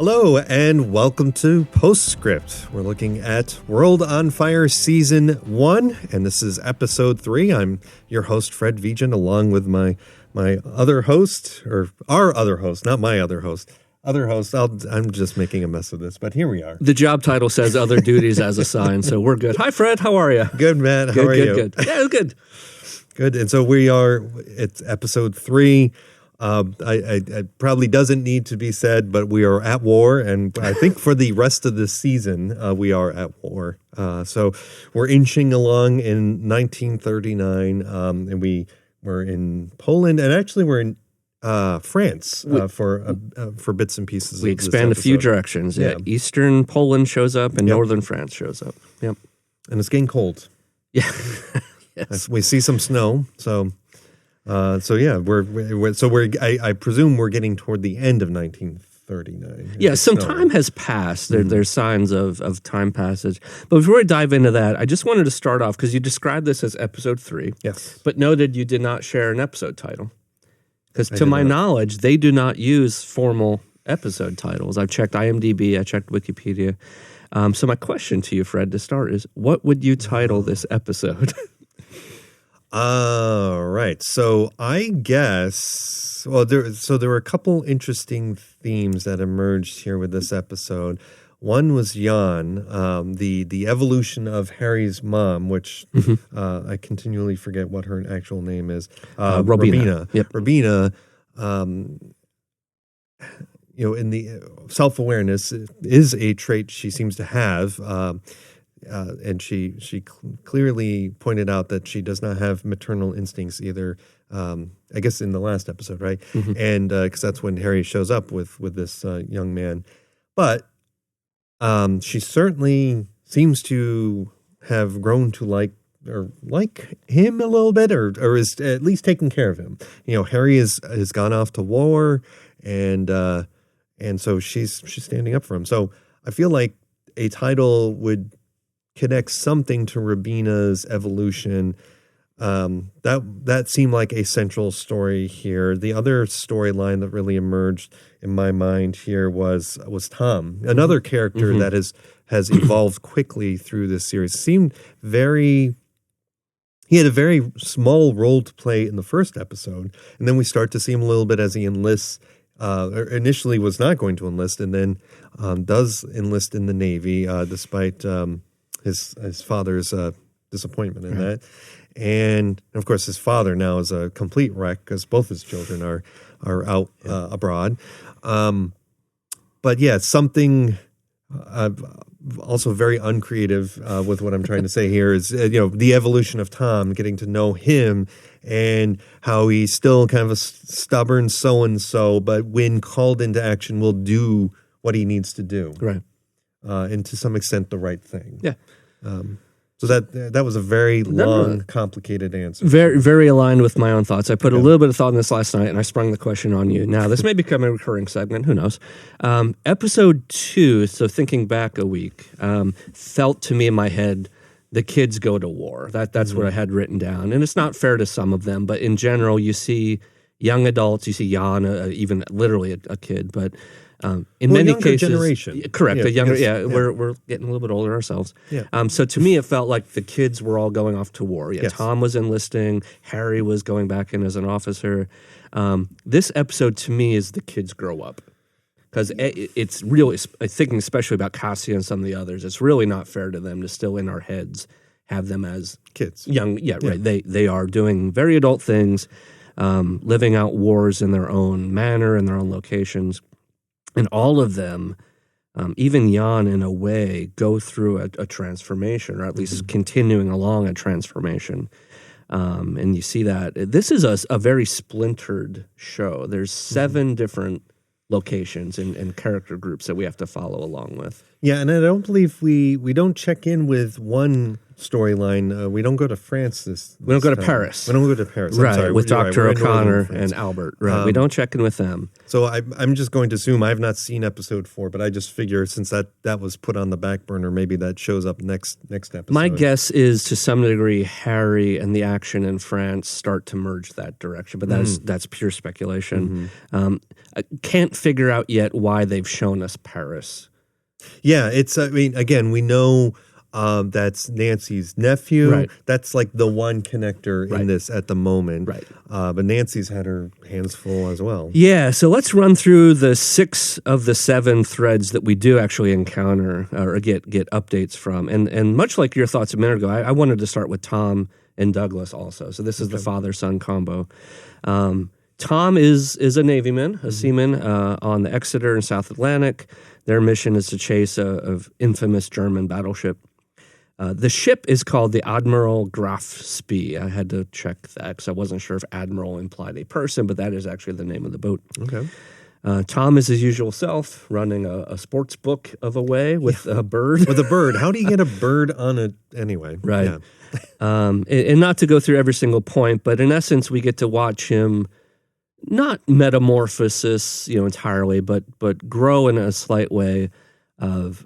Hello and welcome to Postscript. We're looking at World on Fire Season 1, and this is Episode 3. I'm your host, Fred Vigen, along with my other host, or our other host, not my other host. Other host, I'm just making a mess of this, but here we are. The job title says other duties as assigned, so we're good. Hi, Fred. How are you? Good, Matt. How are you? Good. Yeah, good. Good. And so it's Episode 3. I probably doesn't need to be said, but we are at war, and I think for the rest of this season, we are at war. So we're inching along in 1939, and we're in Poland, and actually we're in France for bits and pieces. We expand a few directions. Yeah. Eastern Poland shows up, and northern France shows up. Yep. And it's getting cold. Yeah. Yes. We see some snow, so. I presume we're getting toward the end of 1939. Yeah, some time has passed. There's signs of time passage. But before I dive into that, I just wanted to start off, because you described this as Episode 3. Yes. But noted you did not share an episode title. Because to my knowledge, they do not use formal episode titles. I've checked IMDb, I checked Wikipedia. So my question to you, Fred, to start is, what would you title this episode? All right. So I guess, there were a couple interesting themes that emerged here with this episode. One was Jan, the evolution of Harry's mom, which I continually forget what her actual name is. Robina. Yep. Robina, in the self-awareness is a trait she seems to have. And she clearly pointed out that she does not have maternal instincts either. I guess in the last episode, right? Mm-hmm. And because that's when Harry shows up with this young man, but she certainly seems to have grown to like him a little bit, or is at least taking care of him. Harry has gone off to war, and so she's standing up for him. So I feel like a title would connect something to Robina's evolution. That seemed like a central story here. The other storyline that really emerged in my mind here was Tom, another character that has evolved quickly through this series. He had a very small role to play in the first episode, and then we start to see him a little bit as he enlists. Initially was not going to enlist, and then does enlist in the Navy, despite his father's disappointment in that. And of course, his father now is a complete wreck because both his children are out abroad. But yeah, something also very uncreative with what I'm trying to say here is the evolution of Tom, getting to know him and how he's still kind of a stubborn so-and-so, but when called into action will do what he needs to do. Right. And to some extent the right thing. Yeah. So that was a very long, complicated answer. Very, very aligned with my own thoughts. I put a little bit of thought in this last night, and I sprung the question on you. Now, this may become a recurring segment. Who knows? Episode 2, so thinking back a week, felt to me in my head, the kids go to war. That's what I had written down. And it's not fair to some of them, but in general, you see young adults, you see Jan, even literally a kid, but in many cases, generation. Correct. We're getting a little bit older ourselves. Yeah. So to me, it felt like the kids were all going off to war. Yeah. Yes. Tom was enlisting. Harry was going back in as an officer. This episode to me is the kids grow up, because it's really, thinking especially about Cassia and some of the others. It's really not fair to them to still in our heads have them as kids, young. Yeah, right. They are doing very adult things, living out wars in their own manner in their own locations. And all of them, even Jan in a way, go through a transformation, or at least continuing along a transformation. And you see that. This is a very splintered show. There's 7 different locations and character groups that we have to follow along with. Yeah, and I don't believe we don't check in with one storyline. We don't go to France We don't go to time. Paris. We don't go to Paris. I'm Right, sorry. with You're right. Dr. We're in northern O'Connor France. and Albert. Right, we don't check in with them. So I'm just going to assume I've not seen episode 4, but I just figure since that was put on the back burner, maybe that shows up next episode. My guess is to some degree Harry and the action in France start to merge that direction, but that's pure speculation. I can't figure out yet why they've shown us Paris. Yeah, it's. I mean, again, we know that's Nancy's nephew. Right. That's like the one connector in this at the moment. Right. But Nancy's had her hands full as well. Yeah, so let's run through the 6 of the 7 threads that we do actually encounter or get updates from. And much like your thoughts a minute ago, I wanted to start with Tom and Douglas also. So this is the father-son combo. Tom is a Navyman, a seaman on the Exeter in South Atlantic. Their mission is to chase a infamous German battleship. The ship is called the Admiral Graf Spee. I had to check that because I wasn't sure if Admiral implied a person, but that is actually the name of the boat. Okay. Tom is his usual self, running a sports book of a way with a bird. With a bird. How do you get a bird on it anyway? Right. Yeah. And not to go through every single point, but in essence, we get to watch him not metamorphosis, entirely, but grow in a slight way of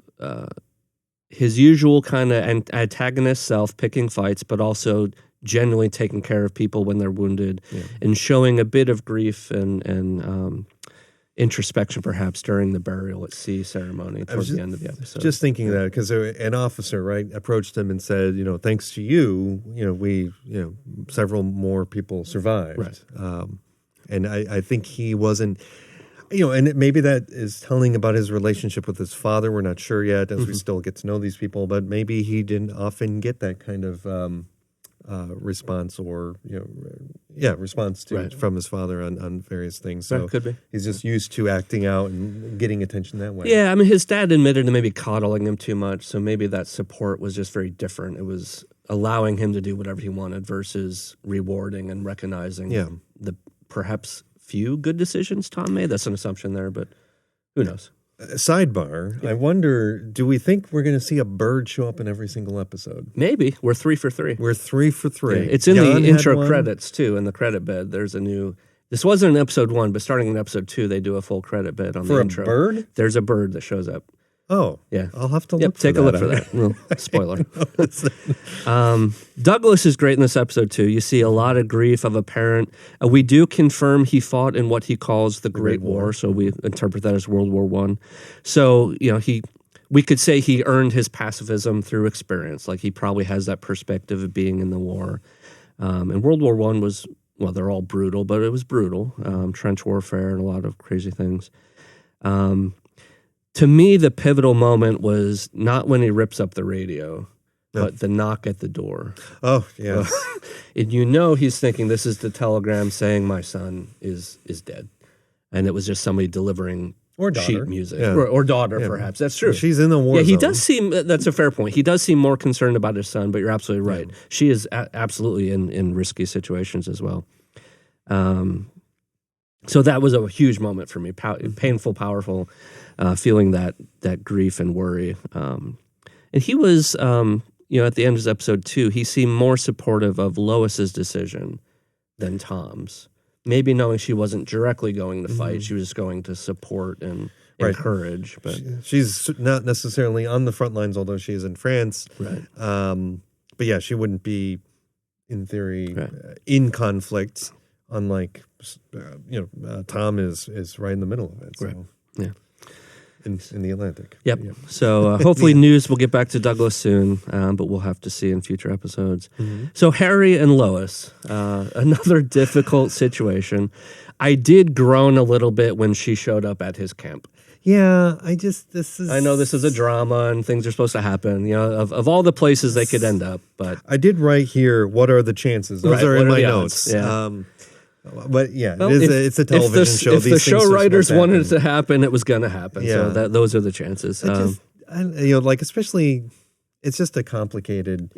his usual kind of antagonist self, picking fights, but also genuinely taking care of people when they're wounded, and showing a bit of grief and introspection, perhaps during the burial at sea ceremony towards the end of the episode. Just thinking that because an officer, right, approached him and said, thanks to you, we, several more people survived. Right. And I think he wasn't, and maybe that is telling about his relationship with his father. We're not sure yet as we still get to know these people, but maybe he didn't often get that kind of response or, response to from his father on various things. So could be. He's just used to acting out and getting attention that way. Yeah, I mean, his dad admitted to maybe coddling him too much, so maybe that support was just very different. It was allowing him to do whatever he wanted versus rewarding and recognizing the perhaps few good decisions Tom made. That's an assumption there, but who knows? Sidebar, I wonder, do we think we're going to see a bird show up in every single episode? Maybe. We're 3 for 3. We're 3 for 3. Yeah, it's in the intro credits, too, in the credit bed. There's a new... This wasn't in episode 1, but starting in episode 2, they do a full credit bed on the intro. For a bird? There's a bird that shows up. Oh, yeah. I'll have to look for take that. a look for that. Well, spoiler. Douglas is great in this episode, too. You see a lot of grief of a parent. We do confirm he fought in what he calls the Great War, so we interpret that as World War I. So, we could say he earned his pacifism through experience. Like, he probably has that perspective of being in the war. And World War I was, well, they're all brutal, but it was brutal. Trench warfare and a lot of crazy things. To me, the pivotal moment was not when he rips up the radio, but the knock at the door. Oh, yes. And he's thinking this is the telegram saying my son is dead. And it was just somebody delivering sheet music. Yeah. Or daughter, perhaps. That's true. Well, she's in the war he zone. does seem, that's a fair point. He does seem more concerned about his son, but you're absolutely right. Yeah. She is absolutely in risky situations as well. So that was a huge moment for me, painful, powerful, feeling that grief and worry. And he was, at the end of episode 2, he seemed more supportive of Lois's decision than Tom's. Maybe knowing she wasn't directly going to fight, she was just going to support and encourage. But she's not necessarily on the front lines, although she is in France. Right. But yeah, she wouldn't be, in theory, in conflict. Unlike, Tom is right in the middle of it. So. Right. Yeah. In the Atlantic. Yep. Yeah. So hopefully news will get back to Douglas soon, but we'll have to see in future episodes. So Harry and Lois, another difficult situation. I did groan a little bit when she showed up at his camp. Yeah, I know this is a drama and things are supposed to happen, of all the places they could end up. But I did write here, what are the chances? Those are in my notes. Yeah. But yeah, it's a television show. If the show writers wanted it to happen, it was going to happen. Yeah. So those are the chances. Especially, it's just a complicated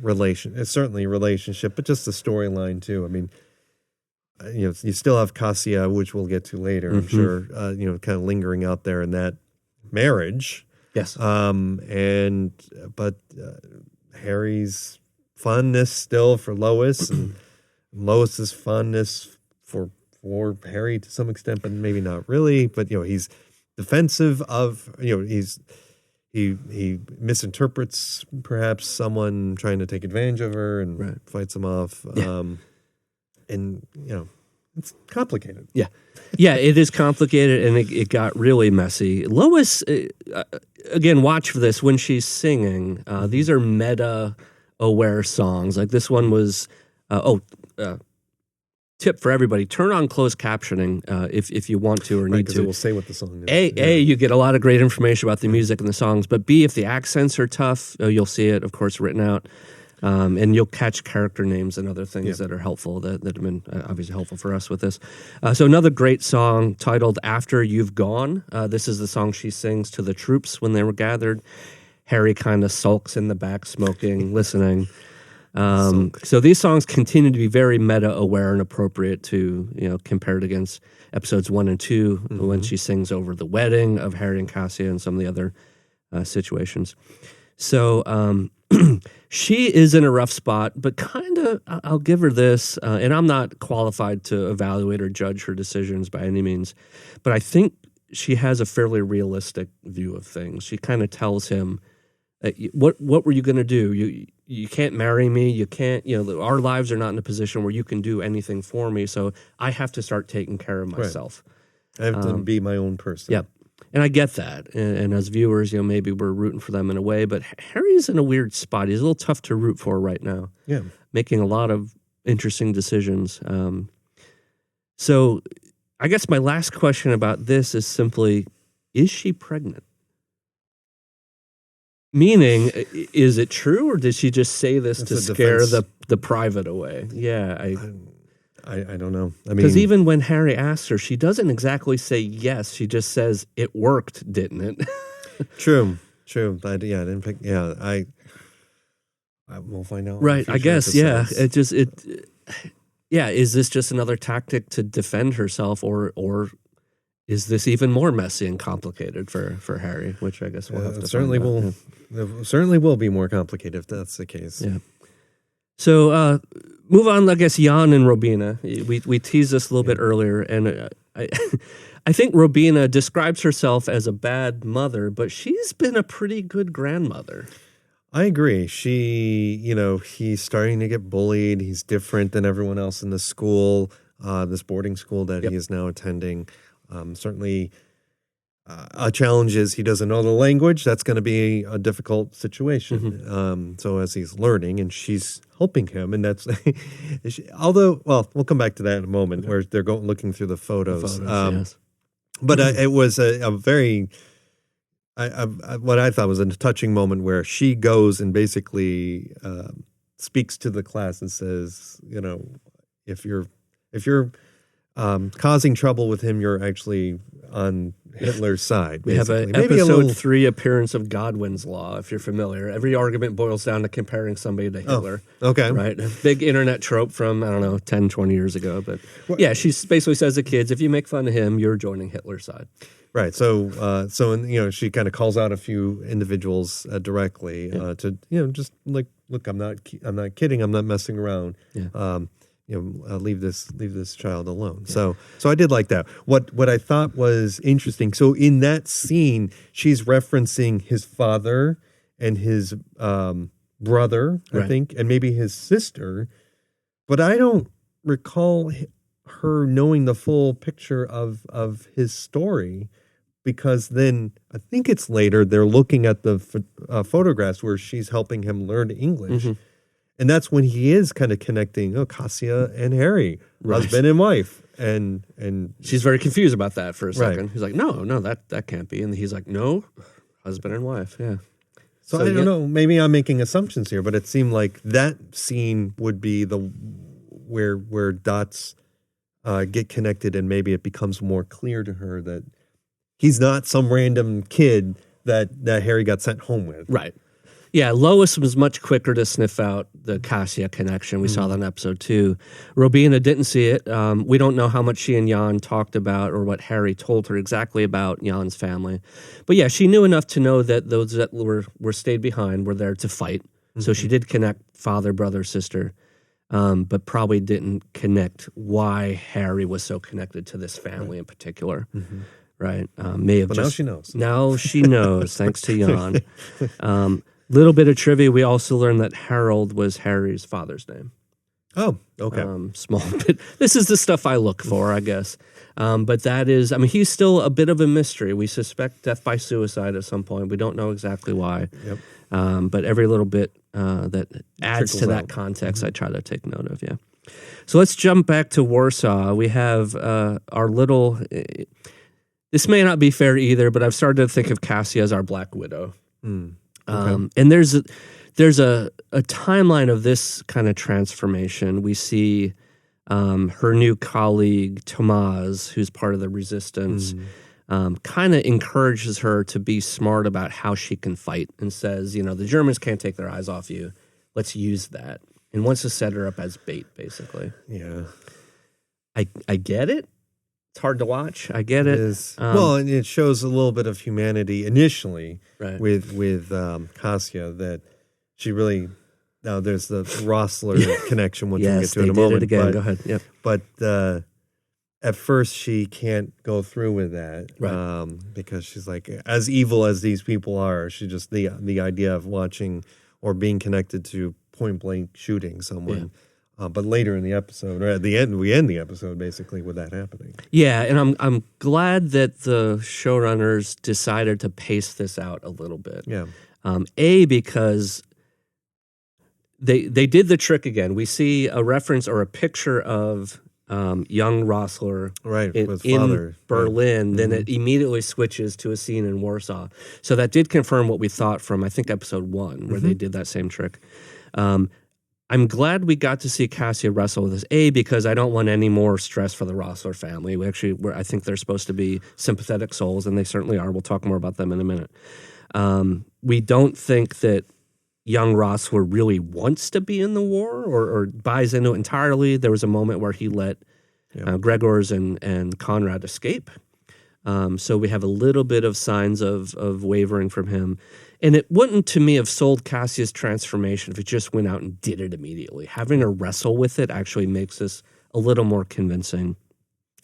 relation. It's certainly a relationship, but just the storyline too. I mean, you still have Cassia, which we'll get to later, I'm sure, kind of lingering out there in that marriage. Yes. But Harry's fondness still for Lois, and Lois's fondness for Harry to some extent, but maybe not really. But he's defensive of he misinterprets perhaps someone trying to take advantage of her and fights him off. Yeah. And it's complicated. Yeah, it is complicated, and it got really messy. Lois, again, watch for this when she's singing. These are meta-aware songs. Like this one was. Tip for everybody: turn on closed captioning if you want to or need to. It will say what the song is. A, you get a lot of great information about the music and the songs. But B, if the accents are tough, you'll see it, of course, written out. And you'll catch character names and other things that are helpful, that have been obviously helpful for us with this. So another great song titled After You've Gone. This is the song she sings to the troops when they were gathered. Harry kind of sulks in the back, smoking, listening. So these songs continue to be very meta-aware and appropriate to, compared against episodes 1 and 2, when she sings over the wedding of Harry and Cassia and some of the other situations. So she is in a rough spot, but kind of, I'll give her this, and I'm not qualified to evaluate or judge her decisions by any means, but I think she has a fairly realistic view of things. She kind of tells him, what were you going to do? You can't marry me. You can't, our lives are not in a position where you can do anything for me. So I have to start taking care of myself. Right. I have to be my own person. Yep. And I get that. And as viewers, maybe we're rooting for them in a way, but Harry's in a weird spot. He's a little tough to root for right now. Yeah. Making a lot of interesting decisions. So I guess my last question about this is simply, is she pregnant? Meaning, is it true, or did she just say this to scare the private away? Yeah, I don't know. I mean, because even when Harry asks her, she doesn't exactly say yes. She just says, "It worked, didn't it?" True. But I didn't pick. Yeah, I will find out. Right. I guess. Yeah. Is this just another tactic to defend herself, or is this even more messy and complicated for Harry? Which I guess we'll have to certainly find out. It certainly will be more complicated if that's the case. Yeah. So move on. I guess Jan and Robina. We teased this a little bit earlier, and I think Robina describes herself as a bad mother, but she's been a pretty good grandmother. I agree. He's starting to get bullied. He's different than everyone else in the school, this boarding school that he is now attending. Certainly, a challenge is he doesn't know the language. That's going to be a difficult situation. So as he's learning, and she's helping him, and that's although, well, we'll come back to that in a moment, where they're looking through the photos. Yes. But it was a very, what I thought was a touching moment where she goes and basically speaks to the class and says, if you're causing trouble with him, you're actually on Hitler's side. We have an episode 3 appearance of Godwin's Law, if you're familiar. Every argument boils down to comparing somebody to Hitler. Oh, okay. Right? A big internet trope from, 10, 20 years ago. But yeah, she basically says to kids, if you make fun of him, you're joining Hitler's side. Right. So she kind of calls out a few individuals directly to, just like, look, I'm not kidding. I'm not messing around. Yeah. Leave this child alone. Yeah. So I did like that. What I thought was interesting. So in that scene, she's referencing his father and his brother, I think, and maybe his sister. But I don't recall her knowing the full picture of his story, because then I think it's later they're looking at the photographs where she's helping him learn English. Mm-hmm. And that's when he is kind of connecting, Cassia and Harry, husband and wife. And she's very confused about that for a second. Right. He's like, no, that can't be. And he's like, no, husband and wife, yeah. So I don't know, maybe I'm making assumptions here, but it seemed like that scene would be where dots get connected, and maybe it becomes more clear to her that he's not some random kid that Harry got sent home with. Right. Yeah, Lois was much quicker to sniff out the Cassia connection. We saw that in episode 2. Robina didn't see it. We don't know how much she and Jan talked about or what Harry told her exactly about Jan's family. But yeah, she knew enough to know that those that were stayed behind were there to fight. So she did connect father, brother, sister, but probably didn't connect why Harry was so connected to this family in particular. Right? May have But now she knows. Now she knows, thanks to Jan. Little bit of trivia, we also learned that Harold was Harry's father's name. Oh, okay. Small bit. This is the stuff I look for, I guess. But that is, I mean, he's still a bit of a mystery. We suspect death by suicide at some point. We don't know exactly why. Yep. But every little bit that adds to that context, I try to take note of, yeah. So let's jump back to Warsaw. We have our little... this may not be fair either, but I've started to think of Cassia as our Black Widow. Okay. And there's a timeline of this kind of transformation. We see her new colleague, Tomas, who's part of the resistance, kind of encourages her to be smart about how she can fight and says, you know, the Germans can't take their eyes off you. Let's use that. And wants to set her up as bait, basically. Yeah. I get it. It's hard to watch. I get it. It is. Well, and it shows a little bit of humanity initially with Cassia, that she really... Now, there's the Rossler connection, which we'll get to in a moment. It again. Go ahead. Yep. But at first, she can't go through with that because she's like, as evil as these people are, she just the idea of watching or being connected to point blank shooting someone. But later in the episode, or at the end, we end the episode basically with that happening. Yeah, and I'm glad that the showrunners decided to pace this out a little bit. Yeah. Because they did the trick again. We see a reference or a picture of young Rossler in Berlin. Then it immediately switches to a scene in Warsaw. So that did confirm what we thought from, I think, episode 1, where they did that same trick. I'm glad we got to see Cassia wrestle with this, because I don't want any more stress for the Rossler family. I think they're supposed to be sympathetic souls, and they certainly are. We'll talk more about them in a minute. We don't think that young Rossler really wants to be in the war or buys into it entirely. There was a moment where he let Gregors and Conrad escape. So we have a little bit of signs of wavering from him. And it wouldn't, to me, have sold Cassia's transformation if it just went out and did it immediately. Having her wrestle with it actually makes this a little more convincing.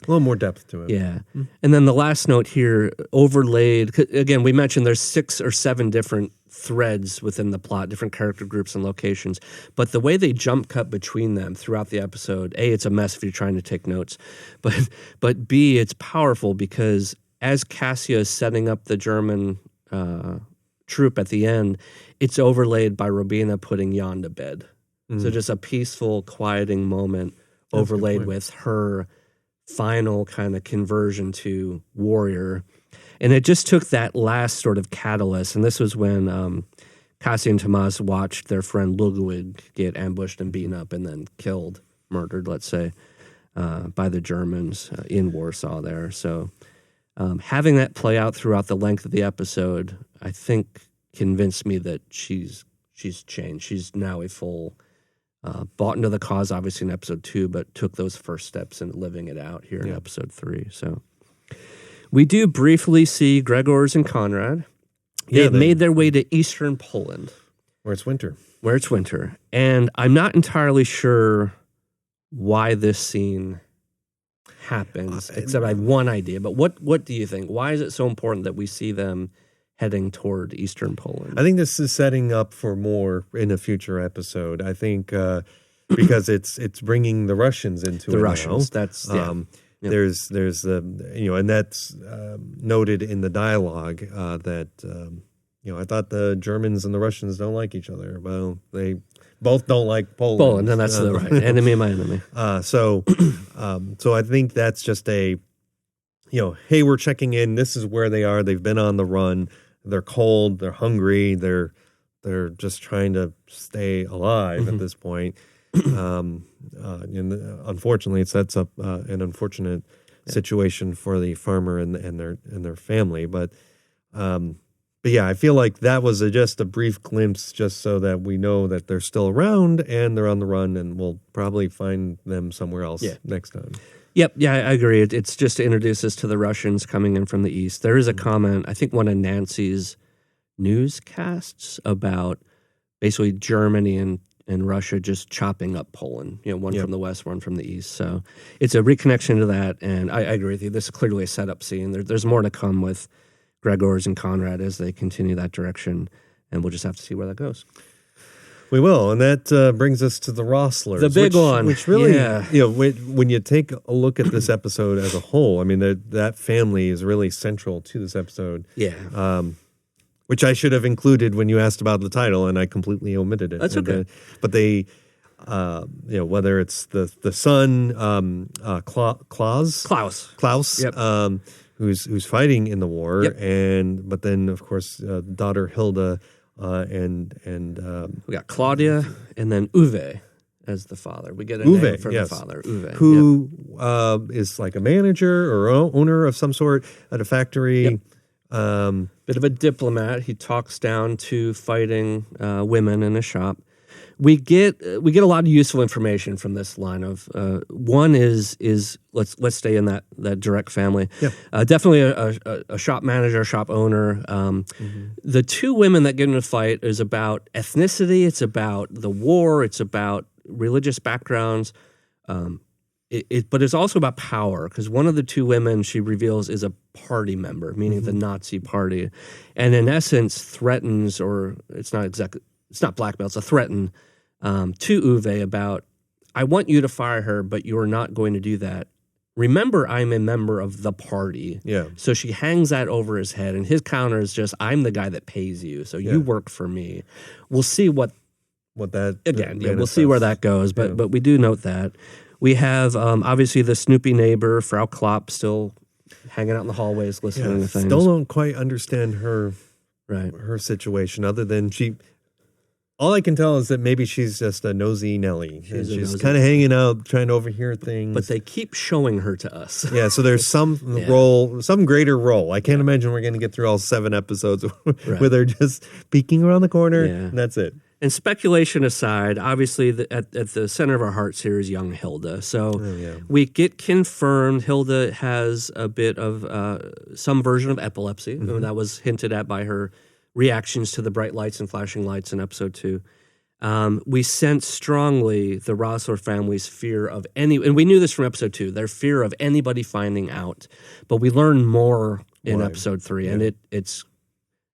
A little more depth to it. Yeah. And then the last note here, overlaid, again, we mentioned there's 6 or 7 different threads within the plot, different character groups and locations. But the way they jump cut between them throughout the episode, A, it's a mess if you're trying to take notes. But B, it's powerful because as Cassia is setting up the German troop at the end, it's overlaid by Robina putting Jan to bed. So just a peaceful, quieting moment overlaid with her final kind of conversion to warrior. And it just took that last sort of catalyst. And this was when Cassia and Tomas watched their friend Ludwig get ambushed and beaten up and then killed, murdered, let's say, by the Germans in Warsaw there. So having that play out throughout the length of the episode, I think convinced me that she's changed. She's now a full bought into the cause, obviously in episode 2, but took those first steps in living it out here in episode 3. So we do briefly see Gregors and Conrad. They've made their way to eastern Poland, where it's winter. And I'm not entirely sure why this scene happens, except I have one idea. But what do you think? Why is it so important that we see them heading toward eastern Poland? I think this is setting up for more in a future episode. I think because it's bringing the Russians into the it Russians. Now. That's There's and that's noted in the dialogue that I thought the Germans and the Russians don't like each other. Well, they both don't like Poland. And that's the right enemy of my enemy. So I think that's just a, hey, we're checking in. This is where they are. They've been on the run. They're cold. They're hungry. They're just trying to stay alive at this point. And unfortunately, it sets up an unfortunate situation for the farmer and their family. But But yeah, I feel like that was just a brief glimpse just so that we know that they're still around and they're on the run, and we'll probably find them somewhere else next time. Yep, yeah, I agree. It's just to introduce us to the Russians coming in from the east. There is a comment, I think one of Nancy's newscasts about basically Germany and Russia just chopping up Poland, one from the west, one from the east. So it's a reconnection to that, and I agree with you. This is clearly a setup scene. There's more to come with Gregors and Conrad as they continue that direction, and we'll just have to see where that goes. We will, and that brings us to the Rosslers. The big one. Which really, when you take a look at this episode as a whole, I mean, that family is really central to this episode. Yeah. Which I should have included when you asked about the title, and I completely omitted it. That's okay. But they, whether it's the son, Klaus, yep. Who's fighting in the war, yep. but then of course daughter Hilda, and we got Claudia, and then Uwe as the father. We get a name for the father, Uwe, who is like a manager or owner of some sort at a factory. Yep. Bit of a diplomat. He talks down to fighting women in a shop. We get a lot of useful information from this line of one is let's stay in that direct family. Yeah. Definitely a shop manager, a shop owner. The two women that get in a fight is about ethnicity. It's about the war. It's about religious backgrounds. But it's also about power, because one of the two women she reveals is a party member, meaning the Nazi party, and in essence threatens, or it's not blackmail, it's a threaten to Uwe about, I want you to fire her, but you're not going to do that. Remember, I'm a member of the party. Yeah. So she hangs that over his head, and his counter is just, I'm the guy that pays you, so you work for me. We'll see what that again. Yeah, we'll see where that goes, but we do note that. We have, obviously, the snoopy neighbor, Frau Klopp, still hanging out in the hallways listening to things. Still don't quite understand her situation, other than all I can tell is that maybe she's just a nosy Nelly. She's kind of hanging out, trying to overhear things. But they keep showing her to us. Yeah, so there's some role, some greater role. I can't imagine we're going to get through all 7 episodes with her just peeking around the corner, and that's it. And speculation aside, obviously at the center of our hearts here is young Hilda. So we get confirmed Hilda has a bit of some version of epilepsy. Mm-hmm. That was hinted at by her reactions to the bright lights and flashing lights in episode 2. We sense strongly the Rossler family's fear of and we knew this from episode 2, their fear of anybody finding out. But we learn more in episode 3, and it's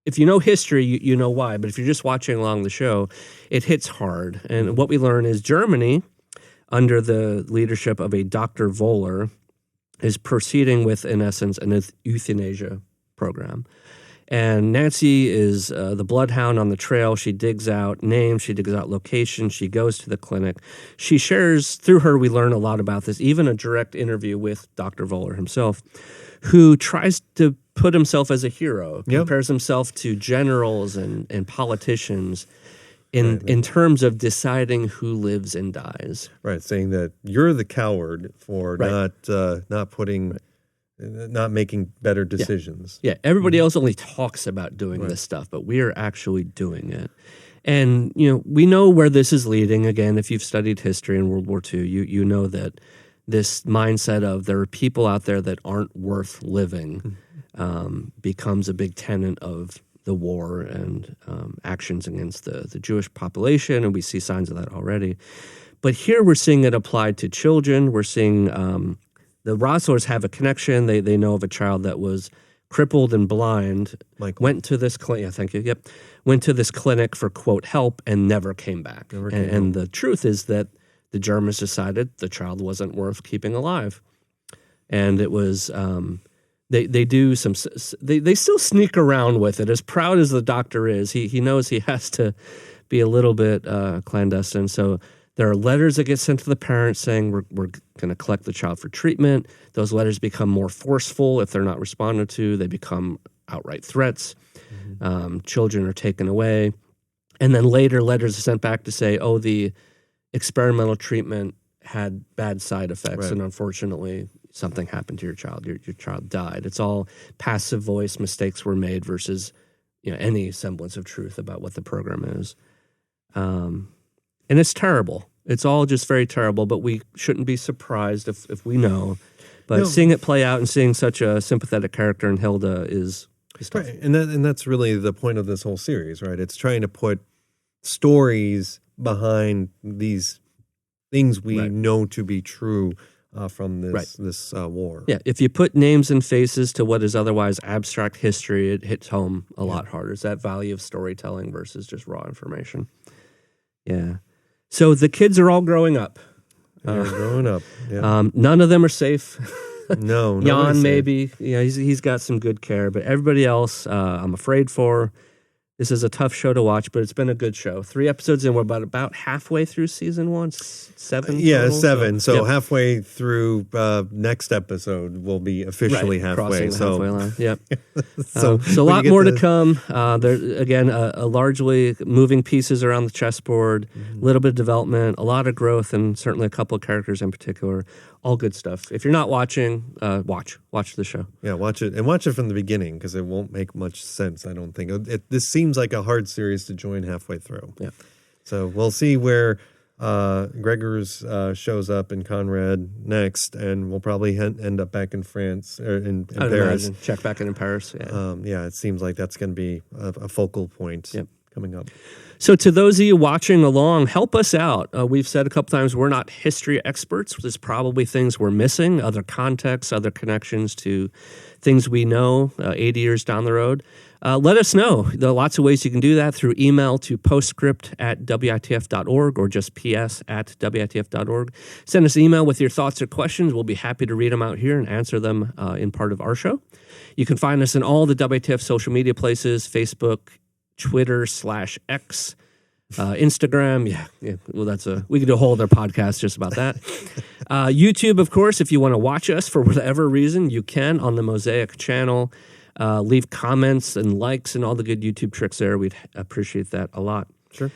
if you know history, you know why. But if you're just watching along the show, it hits hard. And what we learn is Germany, under the leadership of a Dr. Voller, is proceeding with, in essence, an euthanasia program. And Nancy is the bloodhound on the trail. She digs out names. She digs out locations. She goes to the clinic. She shares, through her, we learn a lot about this, even a direct interview with Dr. Voller himself, who tries to put himself as a hero, compares himself to generals and politicians in terms of deciding who lives and dies. Right, saying that you're the coward for not putting... not making better decisions. Yeah, everybody else only talks about doing this stuff, but we are actually doing it. And, we know where this is leading. Again, if you've studied history in World War II, you know that this mindset of there are people out there that aren't worth living becomes a big tenet of the war and actions against the Jewish population, and we see signs of that already. But here we're seeing it applied to children. We're seeing... the Rosslers have a connection. They know of a child that was crippled and blind. Michael. Went to this clinic. Yeah, thank you. Yep, went to this clinic for quote help and never came back. And the truth is that the Germans decided the child wasn't worth keeping alive, and it was they do some they still sneak around with it. As proud as the doctor is, he knows he has to be a little bit clandestine. So. There are letters that get sent to the parents saying we're going to collect the child for treatment. Those letters become more forceful if they're not responded to. They become outright threats. Children are taken away. And then later letters are sent back to say, the experimental treatment had bad side effects, and unfortunately something happened to your child. Your child died. It's all passive voice, mistakes were made versus any semblance of truth about what the program is. And it's terrible. It's all just very terrible, but we shouldn't be surprised if we know. But seeing it play out and seeing such a sympathetic character in Hilda is tough. Right. And that's really the point of this whole series, right? It's trying to put stories behind these things we know to be true from this war. Yeah, if you put names and faces to what is otherwise abstract history, it hits home a lot harder. It's that value of storytelling versus just raw information. Yeah. So the kids are all growing up. They're growing up. Yeah. None of them are safe. No. Jan, maybe. Yeah, he's got some good care, but everybody else, I'm afraid for. This is a tough show to watch, but it's been a good show. 3 episodes in. We're about halfway through season 1. 7 total? 7. So halfway through next episode, we'll be officially halfway. Crossing the halfway line. Yep. So a lot more to come. There again, largely moving pieces around the chessboard, a little bit of development, a lot of growth, and certainly a couple of characters in particular. All good stuff. If you're not watching, watch the show. Yeah, watch it, and watch it from the beginning, because it won't make much sense, I don't think. This seems like a hard series to join halfway through. Yeah. So we'll see where Gregors shows up in Conrad next, and we'll probably end up back in France, or in Paris. Imagine. Check back in Paris. Yeah. It seems like that's going to be a focal point coming up. So to those of you watching along, help us out. We've said a couple times we're not history experts. There's probably things we're missing, other contexts, other connections to things we know 80 years down the road. Let us know. There are lots of ways you can do that through email to postscript@witf.org or just ps@witf.org. Send us an email with your thoughts or questions. We'll be happy to read them out here and answer them in part of our show. You can find us in all the WTF social media places, Facebook, Twitter /X, Instagram. Yeah. Well, we could do a whole other podcast just about that. YouTube, of course, if you want to watch us for whatever reason, you can on the Mosaic channel. Leave comments and likes and all the good YouTube tricks there. We'd appreciate that a lot. Sure.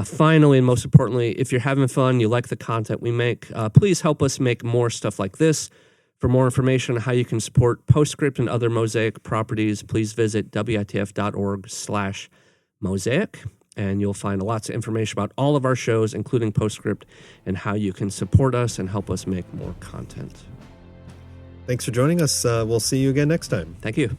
Finally, and most importantly, if you're having fun, you like the content we make, please help us make more stuff like this. For more information on how you can support Postscript and other Mosaic properties, please visit witf.org/Mosaic, and you'll find lots of information about all of our shows, including Postscript, and how you can support us and help us make more content. Thanks for joining us. We'll see you again next time. Thank you.